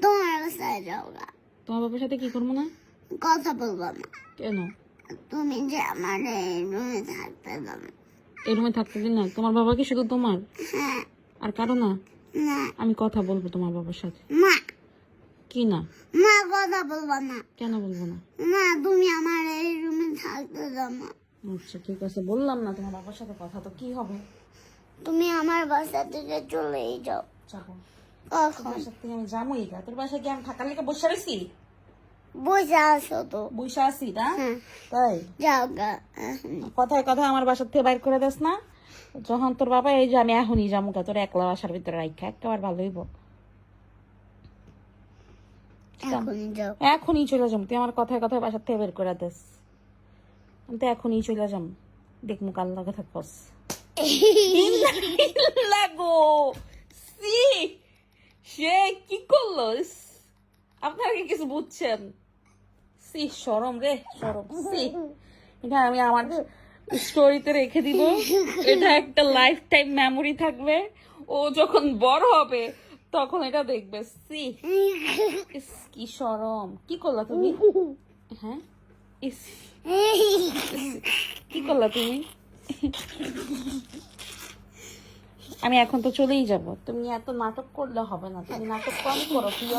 তোমার বাসায় যাও না। তোমার বাবার সাথে কি করবো না? কথা বলবো না। কেন? তুমি যে আমার এই রুমে থাকতে দাও না। এই রুমে থাকতে দিন না? তোমার বাবা কি শুধু তোমার? হ্যাঁ। আর কারো না? না আমি কথা বলবো তোমার বাবার সাথে। না কি না? না, কথা বলবো না। কেন বলবো না? না, তুমি আমার এই রুমে থাকতে দাও না। আচ্ছা ঠিক আছে, বললাম না তোমার বাবার সাথে কথা, তো কি হবে? তুমি আমার বাসা থেকে চলেই যাও। যাবো। কখন? বাসার থেকে আমি যাবোই গা। তোর বাসায় কি আমি থাকার লেগে বসে রয়েছি? বসে আসো তো। বসে আছি না? হ্যাঁ, তাই যাও গা। কথায় কথায় আমার বাসার থেকে বাইর করে দিস না। যখন তোর বাবা এই যে আমি এখনই যাবো গা, তোর একলা বাসার ভিতরে রাখা একেবারে ভালো হইব। এখনই যাও। এখনই চলে যাম, তুই আমার কথায় কথায় বাসার থেকে বের করে দিস। আমি তো এখনই চলে যাম, দেখমু কাল লাগে থাকস। লাগো সি সে কি করলো? আপনারা কি কিছু বুঝছেন? সি শরম রে, শরম। সি এটা আমি আমার স্টোরিতে রেখে দিব। এটা একটা লাইফ টাইম মেমোরি থাকবে। ও যখন বড় হবে তখন এটা দেখবে। সি ইস, কি শরম। কি করলা তুমি? হ্যাঁ, ইস কি করলা তুমি? আমি এখন তো চলেই যাব। তুমি এত নাটক করলে হবে না। তুমি নাটক কম করো প্রিয়।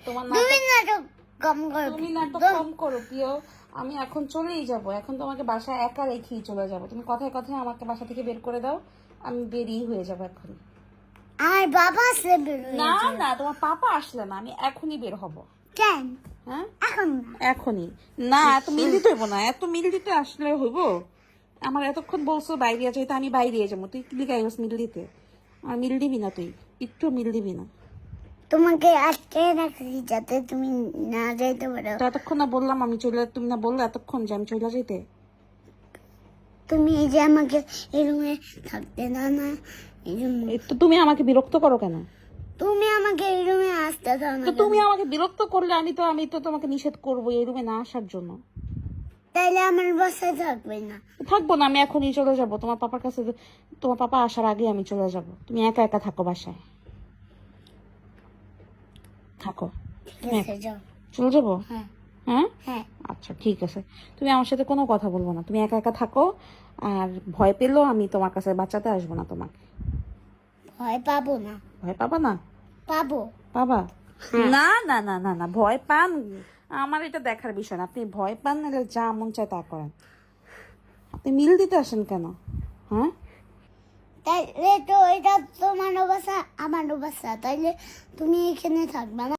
তোমার তুমি নাটক, নাটক কম করো। তুমি নাটক কম করো প্রিয়। আমি এখন চলেই যাব। এখন তোমাকে বাসায় একা রেখেই চলে যাব। তুমি কথায় কথায় আমাকে বাসা থেকে বের করে দাও, আমি বেরিয়ে হয়ে যাব এখন। আর বাবা আসলে বেরোয় না যাবে। না, তোমার পাপা আসলে না, আমি এখনই বের হব। কেন? হ্যাঁ, এখন না। এখনই না। এত মিল দিতে হইব না, এত মিল দিতে আসলে হইব? আমার এতক্ষণ বলছো বাইরে আছে, আমি বাইরে যাবো, তুই কি লিখে আইস মিল দিতে? আর মিল দিবি না, তুই একটু মিল দিবি না। তোমাকে আটকে রাখি যাতে তুমি না যাইতে পারো। তো এতক্ষণ না বললাম আমি চলে, তুমি না বললে এতক্ষণ যে আমি চলে যেতে? তুমি এই যে আমাকে এই রুমে থাকতে দাও না, এই জন্য। এই তো তুমি আমাকে বিরক্ত করো কেন? তুমি আমাকে এই রুমে আসতে দাও না তো কেন? তুমি আমাকে বিরক্ত করলে আমি তো তোমাকে নিষেধ করবো এই রুমে না আসার জন্য। তাইলে আমার বাসায় থাকবে না। থাকবো না, আমি এখনই চলে যাব তোমার পাপার কাছে। তোমার পাপা আসার আগে আমি চলে যাব। তুমি একা একা থাকো বাসায়, থাকো। ঠিক আছে, যাও। চলে যাবো? হ্যাঁ হ্যাঁ হ্যাঁ। আচ্ছা ঠিক আছে, তুমি আমার সাথে কোনো কথা বলবো না। তুমি একা একা থাকো। আর ভয় পেলেও আমি তোমার কাছে বাঁচাতে আসবো না তোমাকে। ভয় পাবো না। ভয় পাবা না? পাবো। বাবা না না না না না, ভয় পান আমার এটা দেখার বিষয় না। আপনি ভয় পান নাহলে যা মন চায় তা করেন। আপনি মিল দিতে আসেন কেন? হ্যাঁ, তাইলে তো এটা তোমার বাসা, আমার বাসা, তাইলে তুমি এখানে থাকবে না।